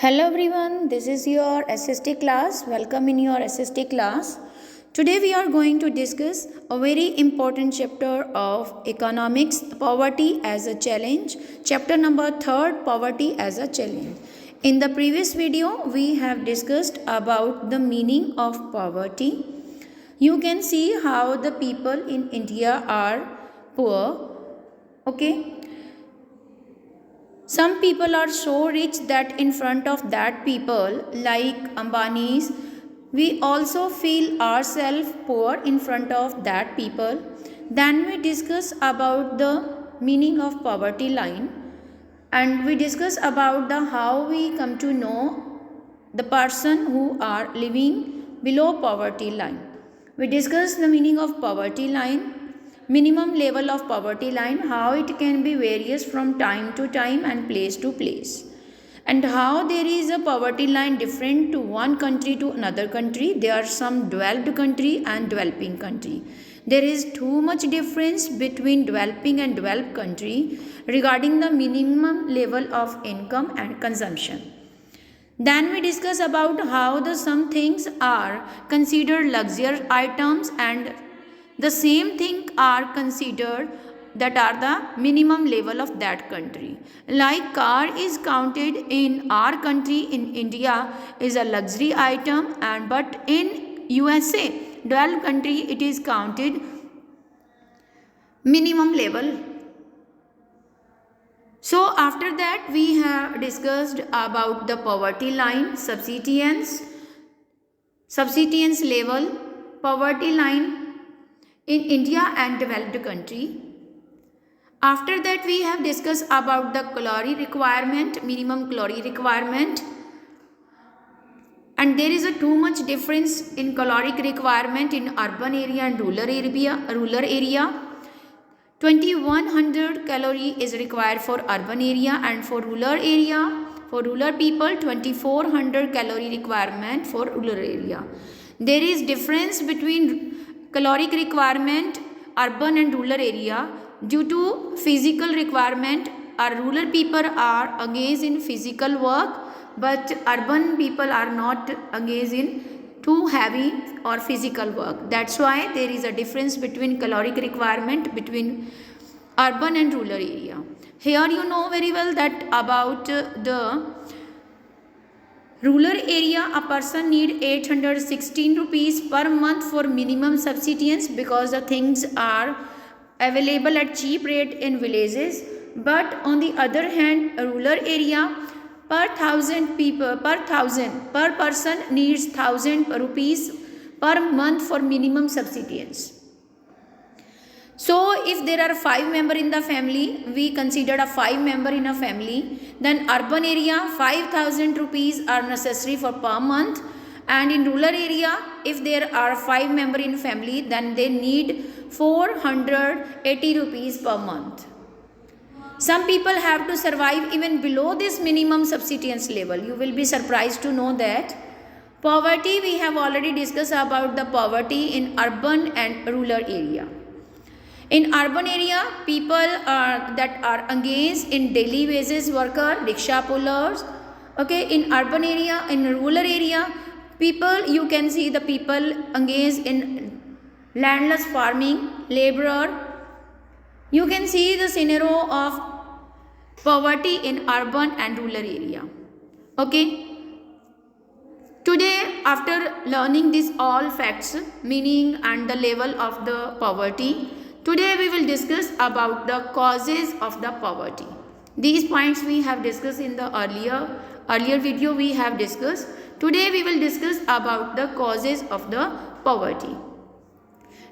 Hello everyone, this is your SST class. Welcome in your SST class. Today we are going to discuss a very important chapter of economics, poverty as a challenge. Chapter number 3, poverty as a challenge. In the previous video we have discussed about the meaning of poverty. You can see how the people in India are poor. Okay, some people are so rich that in front of that people, like Ambani's, we also feel ourselves poor in front of that people. Then we discuss about the meaning of poverty line, and we discuss about the how we come to know the person who are living below poverty line. We discuss the meaning of poverty line, minimum level of poverty line, how it can be various from time to time and place to place, and how there is a poverty line different to one country to another country. There are some developed country and developing country. There is too much difference between developing and developed country regarding the minimum level of income and consumption. Then we discuss about how the some things are considered luxury items and the same thing are considered that are the minimum level of that country. Like car is counted in our country in India is a luxury item, and but in USA developed country it is counted minimum level. So after that we have discussed about the poverty line, subsistence level, poverty line in India and developed country. After that we have discussed about the calorie requirement, minimum calorie requirement, and there is a too much difference in caloric requirement in urban area and rural area. 2100 calorie is required for urban area, and for rural people 2400 calorie requirement for rural area. There is difference between caloric requirement urban and rural area due to physical requirement. Our rural people are engaged in physical work, but urban people are not engaged in too heavy or physical work. That's why there is a difference between caloric requirement between urban and rural area. Here you know very well that about the rural area a person need 816 rupees per month for minimum subsistence, because the things are available at cheap rate in villages. But on the other hand, a rural area per person needs 1000 rupees per month for minimum subsistence. So if there are 5 members in the family, we consider a 5 member in a family, then urban area 5000 rupees are necessary for per month, and in rural area if there are 5 members in family, then they need 480 rupees per month. Some people have to survive even below this minimum subsistence level. You will be surprised to know that poverty, we have already discussed about the poverty in urban and rural area. In urban area, people that are engaged in daily wages worker, rickshaw pullers. Okay, in urban area, in rural area, people, you can see the people engaged in landless farming, laborer. You can see the scenario of poverty in urban and rural area. Okay. Today, after learning these all facts, meaning and the level of the poverty, today we will discuss about the causes of the poverty. These points we have discussed in the earlier video we have discussed. Today we will discuss about the causes of the poverty.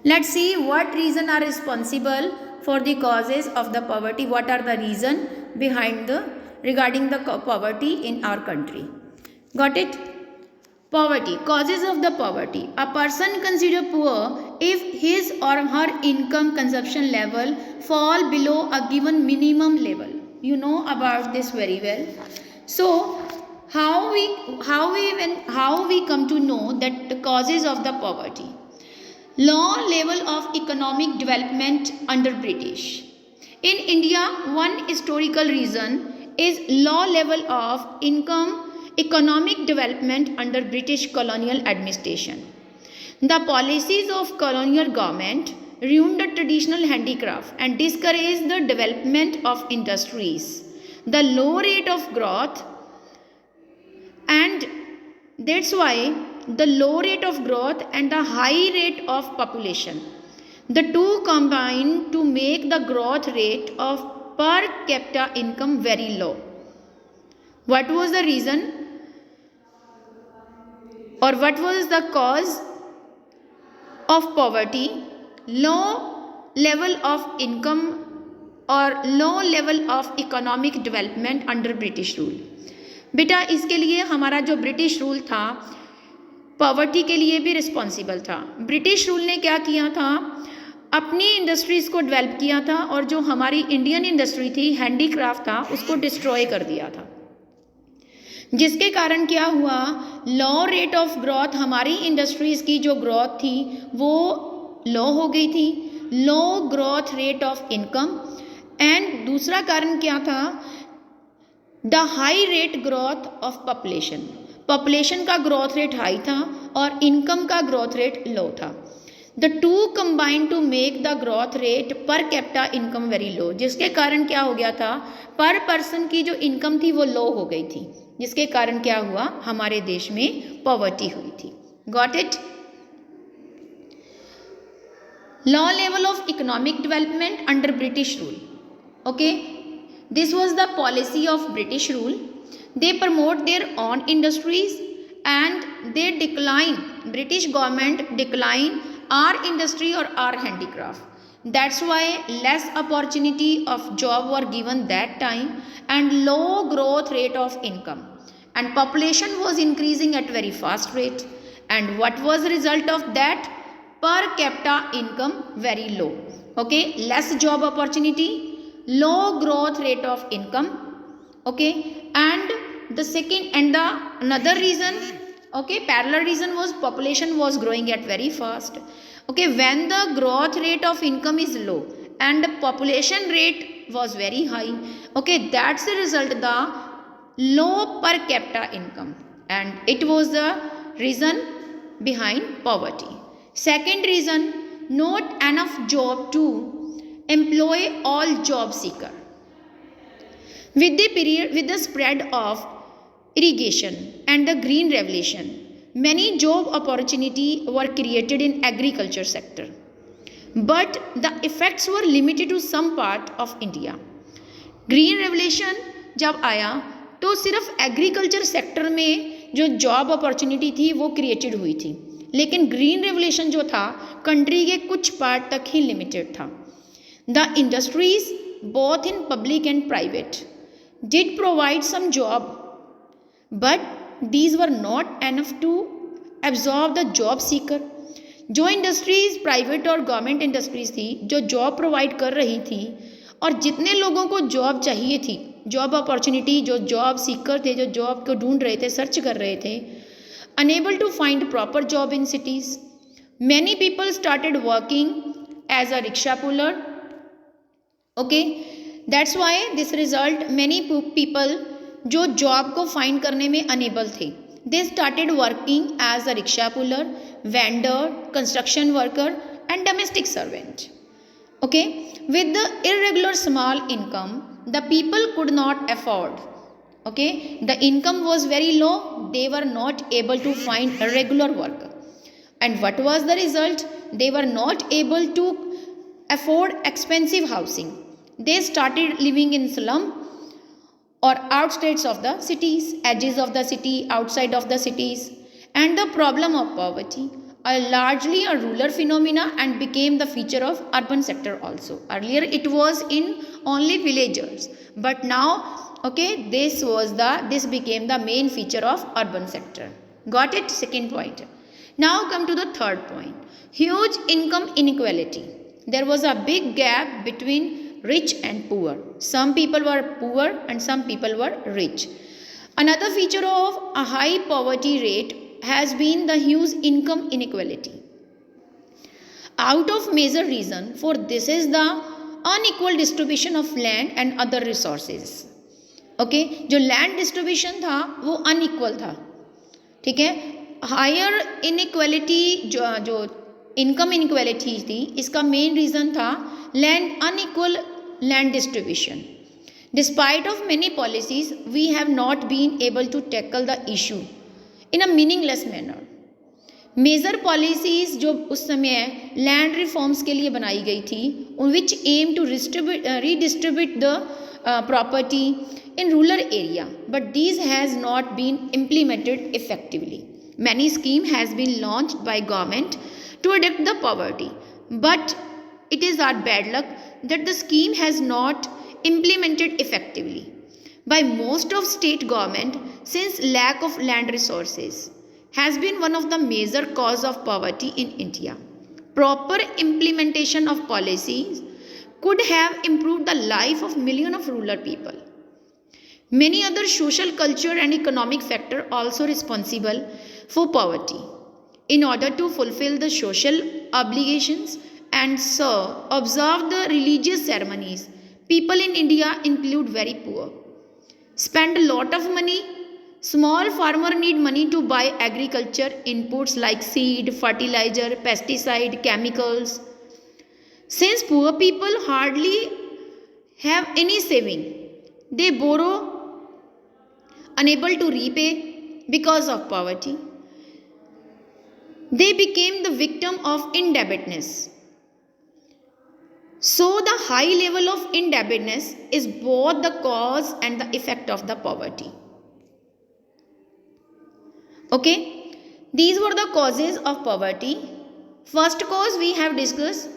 Let's see what reasons are responsible for the causes of the poverty. What are the reasons behind regarding the poverty in our country? Got it? Poverty, causes of the poverty. A person considered poor if his or her income consumption level fall below a given minimum level. You know about this very well. So how we come to know that the causes of the poverty? Low level of economic development under British. In India, one historical reason is low level of income economic development under British colonial administration. The policies of colonial government ruined the traditional handicraft and discouraged the development of industries. The low rate of growth, and that's why the low rate of growth and the high rate of population, the two combine to make the growth rate of per capita income very low. What was the reason, or what was the cause of poverty? Low level of income और low level of economic development under British rule. बेटा इसके लिए हमारा जो British rule था poverty के लिए भी रिस्पॉन्सिबल था. ब्रिटिश रूल ने क्या किया था, अपनी इंडस्ट्रीज़ को डेवलप किया था और जो हमारी इंडियन इंडस्ट्री थी, हैंडीक्राफ्ट था, उसको डिस्ट्रॉय कर दिया था. जिसके कारण क्या हुआ, लो रेट ऑफ ग्रोथ, हमारी इंडस्ट्रीज़ की जो ग्रोथ थी वो लो हो गई थी, low growth rate of income. And दूसरा कारण क्या था, the high rate growth of population. Population का ग्रोथ रेट हाई था और इनकम का ग्रोथ रेट लो था. The two combine to make the growth rate per capita income very low. जिसके कारण क्या हो गया था, पर पर्सन की जो इनकम थी वो लो हो गई थी, जिसके कारण क्या हुआ, हमारे देश में पॉवर्टी हुई थी. Got it. Low level of economic development under British rule. Okay, this was the policy of British rule. They promote their own industries and they decline, British government decline our industry or our handicraft. That's why less opportunity of job were given that time and low growth rate of income, and population was increasing at very fast rate. And what was the result of that? Per capita income very low. Okay, less job opportunity, low growth rate of income. Okay, and the second and the another reason, okay, parallel reason was population was growing at very fast. Okay, when the growth rate of income is low and the population rate was very high, okay, that's the result, the low per capita income, and it was the reason behind poverty. Second reason, not enough job to employ all job seeker. With the spread of irrigation and the green revolution, many job opportunity were created in agriculture sector, but the effects were limited to some part of India. Green revolution जब आया तो सिर्फ agriculture sector में जो job opportunity थी वो created हुई थी, लेकिन ग्रीन रेवोल्यूशन जो था कंट्री के कुछ पार्ट तक ही लिमिटेड था. The industries both in public and private did provide some job, but these were not enough to absorb the job seeker. जो इंडस्ट्रीज प्राइवेट और गवर्नमेंट इंडस्ट्रीज थी जो जॉब प्रोवाइड कर रही थी और जितने लोगों को जॉब चाहिए थी, जॉब अपॉर्चुनिटी, जो जॉब सीकर थे, जो जॉब को ढूंढ रहे थे, सर्च कर रहे थे, unable to find proper job in cities. Many people started working as a rickshaw puller. Okay, that's why this result, many people जो जॉब को फाइंड करने में अनेबल थे, they started working as a rickshaw puller, vendor, construction worker and domestic servant. Okay, with the irregular small income, the people could not afford. Okay, the income was very low, they were not able to find a regular work. And what was the result? They were not able to afford expensive housing. They started living in slum or outskirts of the cities, edges of the city, outside of the cities. And the problem of poverty are largely a rural phenomena and became the feature of urban sector also. Earlier it was in only villagers, but now, okay, this became the main feature of urban sector. Got it? Second point. Now come to the third point. Huge income inequality. There was a big gap between rich and poor. Some people were poor and some people were rich. Another feature of a high poverty rate has been the huge income inequality. Out of major reason for this is the unequal distribution of land and other resources. Okay, जो land distribution था वो unequal था, ठीक है। Higher inequality, जो income inequality थी, इसका main reason था land unequal land distribution. Despite of many policies, we have not been able to tackle the issue in a meaningless manner. Major policies जो उस समय लैंड रिफॉर्म्स के लिए बनाई गई थी, उन which aim to redistribute the property in rural area, but these has not been implemented effectively. Many scheme has been launched by government to reduce the poverty, but it is our bad luck that the scheme has not implemented effectively by most of state government, since lack of land resources has been one of the major cause of poverty in India. Proper implementation of policies could have improved the life of millions of rural people. Many other social, culture and economic factors also responsible for poverty. In order to fulfill the social obligations and observe the religious ceremonies, people in India include very poor, spend a lot of money. Small farmer need money to buy agriculture inputs like seed, fertilizer, pesticide, chemicals. Since poor people hardly have any saving, they borrow, unable to repay because of poverty. They became the victim of indebtedness. So the high level of indebtedness is both the cause and the effect of the poverty. Okay, these were the causes of poverty. First cause we have discussed.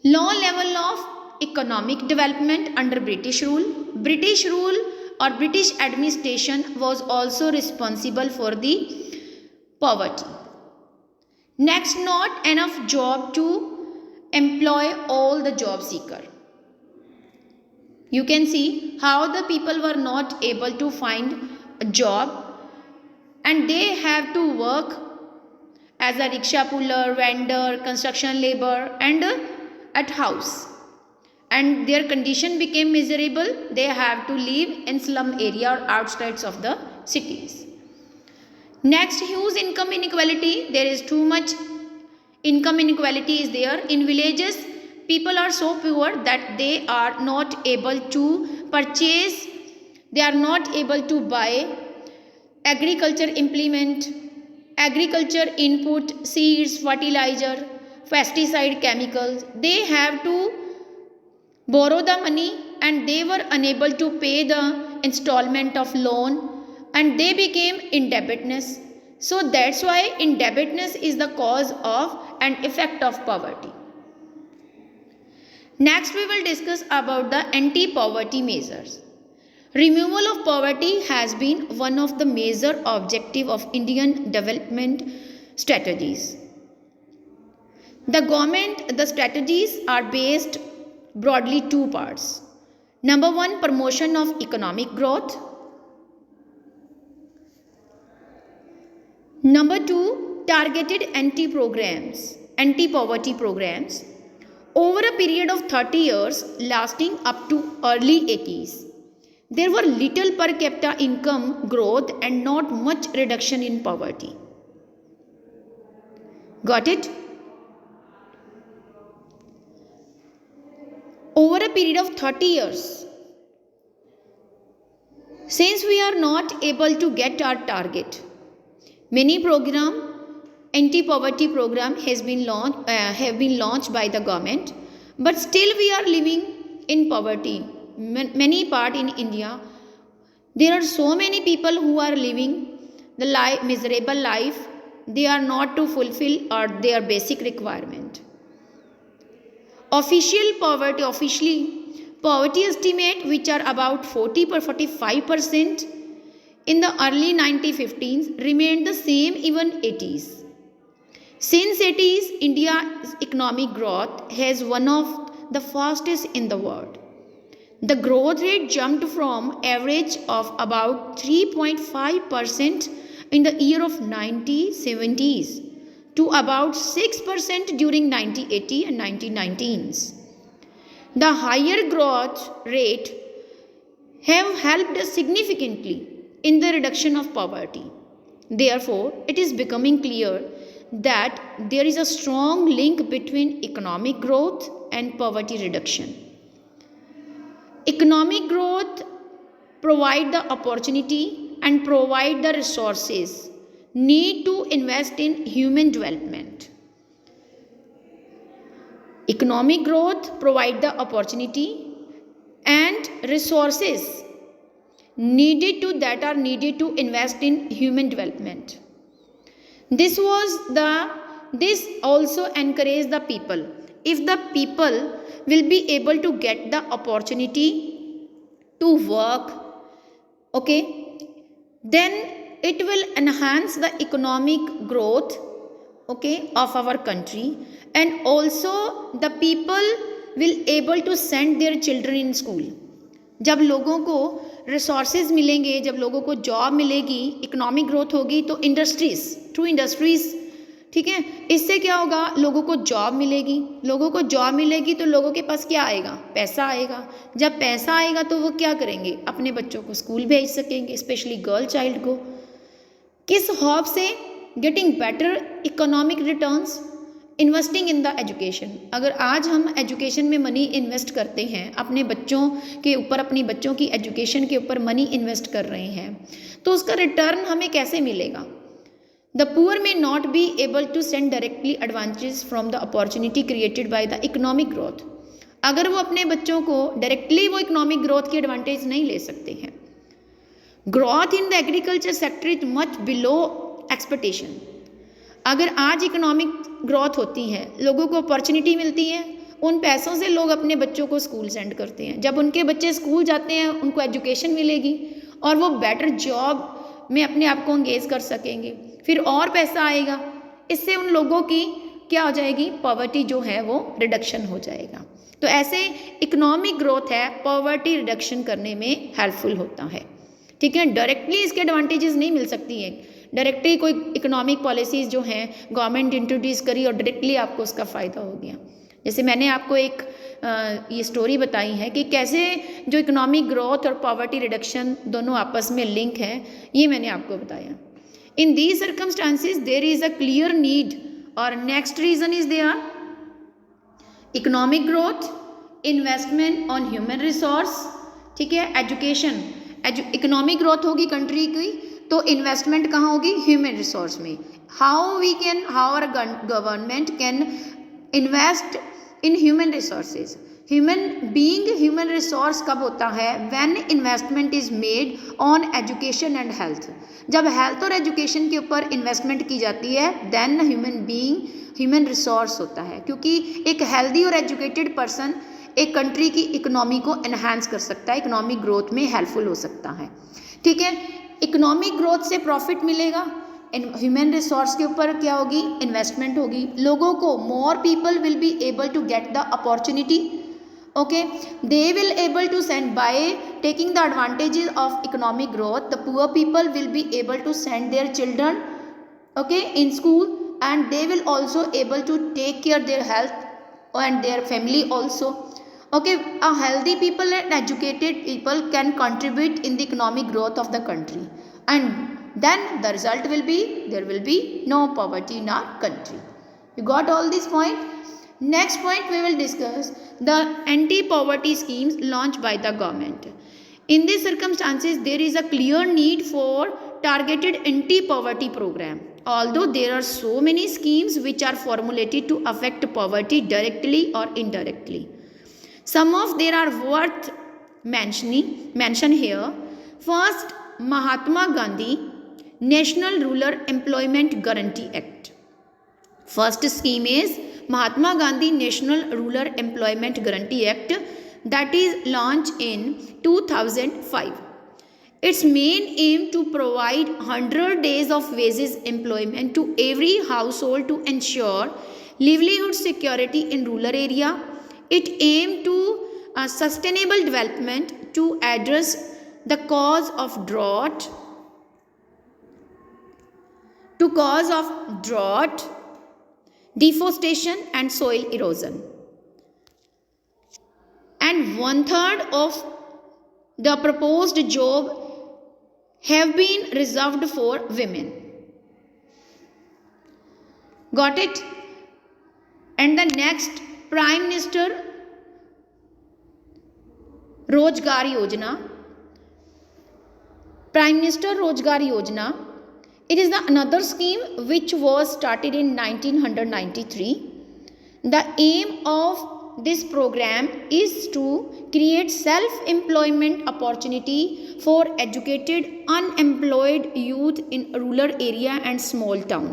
Low level of economic development under British rule. British rule or British administration was also responsible for the poverty. Next, not enough job to employ all the job seeker. You can see how the people were not able to find a job and they have to work as a rickshaw puller, vendor, construction labor and at house. And their condition became miserable. They have to live in slum area or outskirts of the cities. Next, huge income inequality. There is too much income inequality is there. In villages, people are so poor that they are not able to purchase, they are not able to buy agriculture implement, agriculture input, seeds, fertilizer, pesticide, chemicals. They have to borrow the money and they were unable to pay the installment of loan and they became indebtedness. So that's why indebtedness is the cause of and effect of poverty. Next we will discuss about the anti-poverty measures. Removal of poverty has been one of the major objective of Indian development strategies. The strategies are based broadly two parts. Number one, promotion of economic growth. Number two, targeted anti-poverty programs over a period of 30 years lasting up to early 80s. There were little per capita income growth and not much reduction in poverty. Got it? Over a period of 30 years, since we are not able to get our target, many anti-poverty program have been launched by the government, but still we are living in poverty. Many part in India, there are so many people who are living the miserable life. They are not to fulfill their basic requirement. Officially poverty estimate which are about 40-45% in the early 1950s remained the same even 80s. Since 80s, India's economic growth has one of the fastest in the world. The growth rate jumped from average of about 3.5% in the year of 1970s to about 6% during 1980 and 1990s. The higher growth rate have helped us significantly in the reduction of poverty. Therefore, it is becoming clear that there is a strong link between economic growth and poverty reduction. Economic growth provide the opportunity and provide the resources need to invest in human development. Economic growth provide the opportunity and resources that are needed to invest in human development. This also encourage the people. If the people will be able to get the opportunity to work, okay, then it will enhance the economic growth, okay, of our country, and also the people will able to send their children in school. जब लोगों को resources मिलेंगे, जब लोगों को job मिलेगी, economic growth होगी, तो थ्रू इंडस्ट्रीज, ठीक है, इससे क्या होगा, लोगों को जॉब मिलेगी, लोगों को जॉब मिलेगी तो लोगों के पास क्या आएगा, पैसा आएगा। जब पैसा आएगा तो वो क्या करेंगे, अपने बच्चों को स्कूल भेज सकेंगे, स्पेशली गर्ल चाइल्ड को। किस हॉप से, getting better economic returns, investing in the education. अगर आज हम एजुकेशन में मनी इन्वेस्ट करते हैं, अपने बच्चों के ऊपर, अपनी बच्चों की एजुकेशन के ऊपर मनी इन्वेस्ट कर रहे हैं, तो उसका रिटर्न हमें कैसे मिलेगा। The poor may not be able to send directly advantage from the opportunity created by the economic growth. अगर वो अपने बच्चों को डायरेक्टली वो इकोनॉमिक ग्रोथ की एडवांटेज नहीं ले सकते हैं। Growth in the agriculture sector is much below expectation. अगर आज इकोनॉमिक ग्रोथ होती है, लोगों को अपॉर्चुनिटी मिलती है, उन पैसों से लोग अपने बच्चों को स्कूल सेंड करते हैं। जब उनके बच्चे स्कूल जाते हैं, उनको एजुकेशन मिलेगी और वो बेटर जॉब में अपने आप को एंगेज कर सकेंगे, फिर और पैसा आएगा, इससे उन लोगों की क्या हो जाएगी, पॉवर्टी जो है वो रिडक्शन हो जाएगा। तो ऐसे इकोनॉमिक ग्रोथ है पॉवर्टी रिडक्शन करने में हेल्पफुल होता है, ठीक है। डायरेक्टली इसके एडवांटेजेस नहीं मिल सकती हैं, डायरेक्टली कोई इकोनॉमिक पॉलिसीज़ जो हैं गवर्नमेंट इंट्रोड्यूस करी और डायरेक्टली आपको उसका फ़ायदा हो गया। जैसे मैंने आपको एक ये स्टोरी बताई है कि कैसे जो इकोनॉमिक ग्रोथ और पॉवर्टी रिडक्शन दोनों आपस में लिंक है, ये मैंने आपको बताया। In these circumstances there is a clear need, और next reason is there economic growth, investment on human resource, ठीक है, एजुकेशन। इकोनॉमिक ग्रोथ होगी कंट्री की तो इन्वेस्टमेंट कहाँ होगी, ह्यूमन रिसोर्स में। How our government can invest in human resources. Human resource कब होता है, when investment is made on education and health. जब हेल्थ और एजुकेशन के ऊपर इन्वेस्टमेंट की जाती है, देन ह्यूमन रिसोर्स होता है, क्योंकि एक हेल्दी और एजुकेटेड पर्सन एक कंट्री की इकोनॉमी को एनहांस कर सकता है, इकोनॉमिक ग्रोथ में हेल्पफुल हो सकता है, ठीक है। इकोनॉमिक ग्रोथ से प्रॉफिट मिलेगा, ह्यूमन रिसोर्स के ऊपर क्या होगी, इन्वेस्टमेंट होगी, लोगों को more people will be able to get the opportunity, okay, they will able to send by taking the advantages of economic growth, the poor people will be able to send their children, okay, in school, and they will also able to take care their health and their family also, okay. A healthy people and educated people can contribute in the economic growth of the country, and then the result will be there will be no poverty in our country. You got all this point? Next point we will discuss the anti-poverty schemes launched by the government. In these circumstances there is a clear need for targeted anti-poverty program. Although there are so many schemes which are formulated to affect poverty directly or indirectly, some of them are worth mention here. First, Mahatma Gandhi National Rural Employment Guarantee Act. First scheme is Mahatma Gandhi National Rural Employment Guarantee Act, that is launched in 2005. Its main aim to provide 100 days of wages employment to every household to ensure livelihood security in rural area. It aimed to sustainable development to address the cause of drought, deforestation and soil erosion. And 1/3 of the proposed job have been reserved for women. Got it? And the next, Prime Minister Rozgar Yojana. Prime Minister Rozgar Yojana. It is the another scheme which was started in 1993. The aim of this program is to create self-employment opportunity for educated unemployed youth in rural area and small town.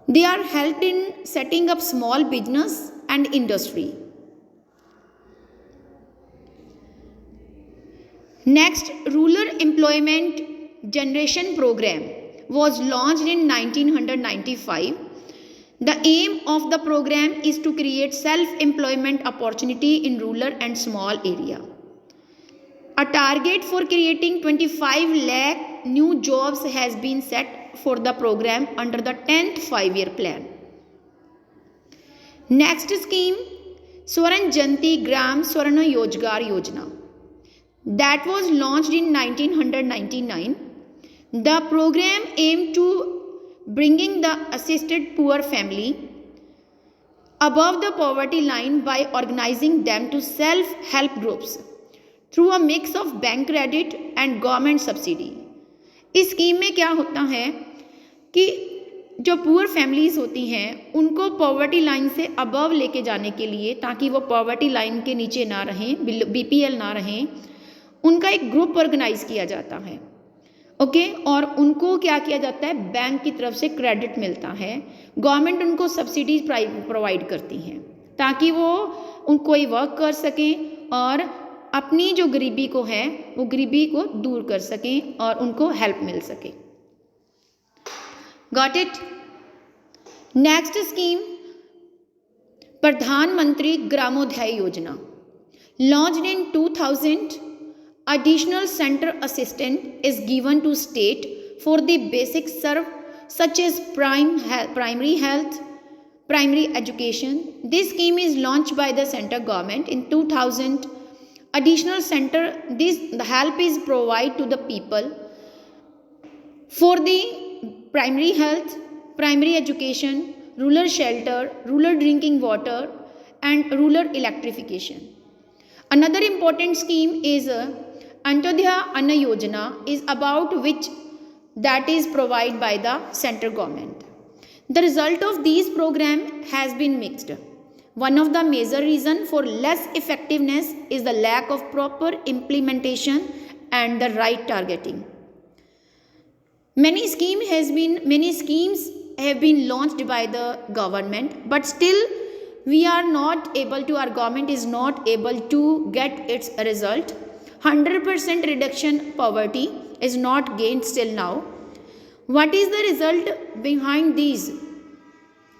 They are helped in setting up small business and industry. Next, Rural Employment Generation Program was launched in 1995. The aim of the program is to create self-employment opportunity in rural and small area. A target for creating 25 lakh new jobs has been set for the program under the 10th 5-year plan. Next scheme, Swaran Janti Gram Swarna Rozgar Yojana. That was launched in 1999. The program aimed to bringing the assisted poor family above the poverty line by organizing them to self-help groups through a mix of bank credit and government subsidy. इस scheme में क्या होता है कि जो poor families होती हैं उनको पॉवर्टी लाइन से अबव लेके जाने के लिए, ताकि वो पॉवर्टी लाइन के नीचे ना रहें, BPL ना रहें, उनका एक ग्रुप ऑर्गेनाइज किया जाता है. ओके और उनको क्या किया जाता है, बैंक की तरफ से क्रेडिट मिलता है, गवर्नमेंट उनको सब्सिडीज प्रोवाइड करती हैं ताकि वो कोई वर्क कर सकें और अपनी जो गरीबी को है वो गरीबी को दूर कर सकें और उनको हेल्प मिल सके. Got it? नेक्स्ट स्कीम, प्रधानमंत्री ग्रामोदय योजना, launched in 2000. Additional center assistance is given to state for the basic serve such as primary health, primary education. This scheme is launched by the central government in 2000. Additional center, the help is provided to the people for the primary health, primary education, rural shelter, rural drinking water and rural electrification. Another important scheme is Antyodaya Anna Yojana, is about which that is provided by the central government. The result of these programs has been mixed. One of the major reasons for less effectiveness is the lack of proper implementation and the right targeting. Many schemes have been launched by the government, but still our government is not able to get its result. 100% reduction poverty is not gained still now. What is the result behind these?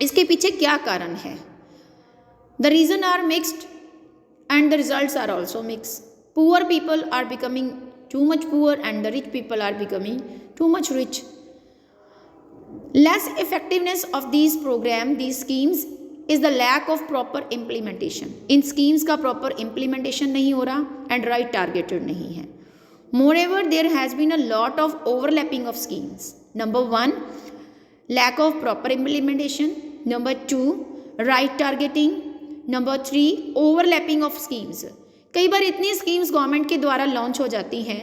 इसके पीछे क्या कारण है? The reason are mixed and the results are also mixed. Poor people are becoming too much poor and the rich people are becoming too much rich. Less effectiveness of these programs, these schemes, is the lack of proper implementation. In schemes का proper implementation नहीं हो रहा and right targeted नहीं है. Moreover, there has been a lot of overlapping of schemes. Number 1, lack of proper implementation. Number 2, right targeting. Number 3, overlapping of schemes. कई बार इतनी schemes government के द्वारा लॉन्च हो जाती हैं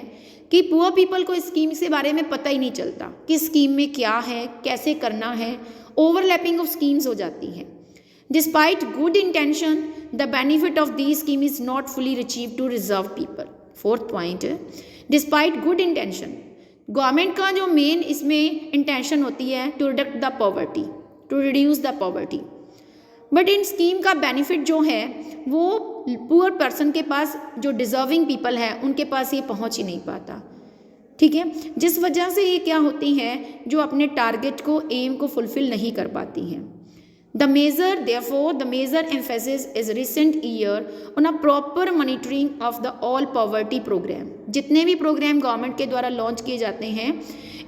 कि पुअर पीपल को स्कीम से बारे में पता ही नहीं चलता कि स्कीम में क्या है, कैसे करना है. ओवरलैपिंग ऑफ स्कीम्स हो जाती हैं. Despite good intention, the benefit of these scheme is not fully achieved to reserved people. Fourth point, despite good intention, government का जो मेन इसमें इंटेंशन होती है to reduct the poverty, to reduce the poverty, but इन scheme का benefit जो है वो पुअर पर्सन के पास, जो डिजर्विंग पीपल है उनके पास ये पहुंच ही नहीं पाता. ठीक है, जिस वजह से ये क्या होती हैं, जो अपने टारगेट को, एम को फुलफिल नहीं कर पाती हैं. The major emphasis is recent year on a proper monitoring of the all poverty program. जितने भी प्रोग्राम गवर्नमेंट के द्वारा लॉन्च किए जाते हैं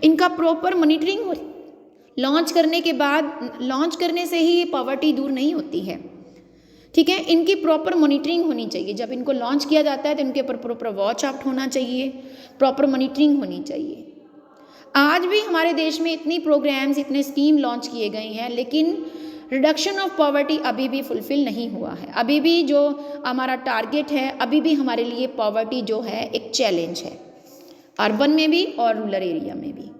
इनका प्रॉपर मॉनिटरिंग लॉन्च करने के बाद, लॉन्च करने से ही ये पॉवर्टी दूर नहीं होती है, ठीक है। इनकी प्रॉपर मॉनिटरिंग होनी चाहिए। जब इनको लॉन्च किया जाता है तो इनके ऊपर प्रॉपर वॉच आउट होना चाहिए, प्रॉपर मॉनिटरिंग होनी चाहिए। आज भी हमारे देश में इतनी प्रोग्राम्स, इतने स्कीम लॉन्च किए गए हैं, लेकिन रिडक्शन ऑफ पॉवर्टी अभी भी फुलफिल नहीं हुआ है। अभी भी जो हमारा टारगेट है, अभी भी हमारे लिए पॉवर्टी जो है एक चैलेंज है, अर्बन में भी और रूरल एरिया में भी।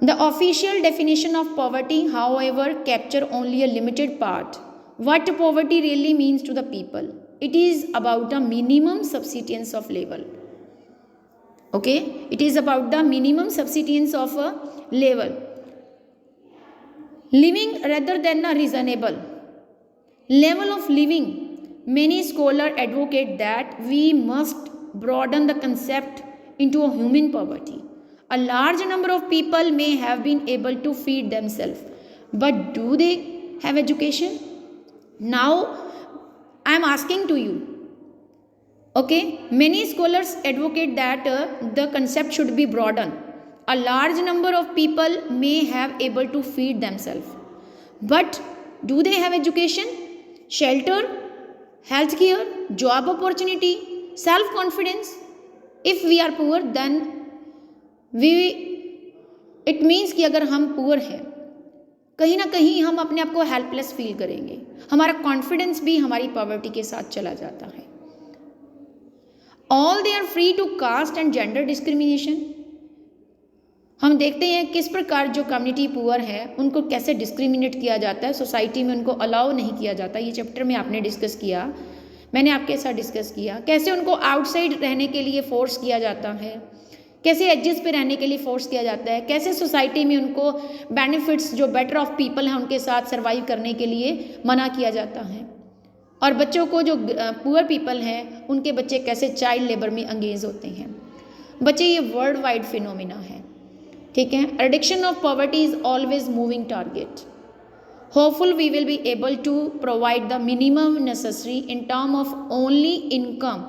The official definition of poverty however capture only a limited part what poverty really means to the people. It is about a minimum subsistence of level. Okay, it is about the minimum subsistence of a level, living rather than a reasonable level of living. Many scholars advocate that we must broaden the concept into a human poverty. A large number of people may have been able to feed themselves, but do they have education? Now I am asking to you, okay, many scholars advocate that the concept should be broadened. A large number of people may have able to feed themselves, but do they have education, shelter, health care, job opportunity, self confidence? If we are poor, then it means कि अगर हम poor हैं, कहीं ना कहीं हम अपने आप को हेल्पलेस फील करेंगे, हमारा कॉन्फिडेंस भी हमारी पॉवर्टी के साथ चला जाता है। All they are free to caste and gender discrimination. हम देखते हैं किस प्रकार जो कम्युनिटी पुअर है उनको कैसे डिस्क्रिमिनेट किया जाता है, सोसाइटी में उनको अलाउ नहीं किया जाता। ये चैप्टर में आपने डिस्कस किया, मैंने आपके साथ डिस्कस किया, कैसे उनको आउटसाइड रहने के लिए फोर्स किया जाता है, कैसे एजेस पे रहने के लिए फोर्स किया जाता है, कैसे सोसाइटी में उनको बेनिफिट्स जो बेटर ऑफ पीपल हैं उनके साथ सर्वाइव करने के लिए मना किया जाता है, और बच्चों को जो पुअर पीपल हैं उनके बच्चे कैसे चाइल्ड लेबर में एंगेज होते हैं। बच्चे ये वर्ल्ड वाइड फिनोमिना है, ठीक है। Reduction of poverty is always moving target. Hopeful we will be able to provide the minimum necessary in term of only income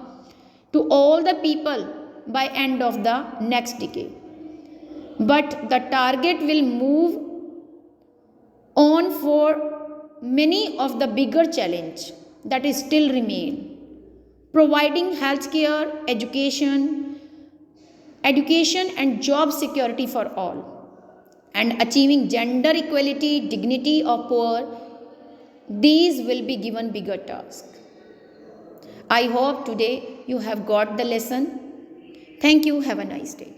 to all the people by end of the next decade, but the target will move on for many of the bigger challenge that is still remain, providing health care, education and job security for all, and achieving gender equality, dignity of poor. These will be given bigger task. I hope today you have got the lesson. Thank you. Have a nice day.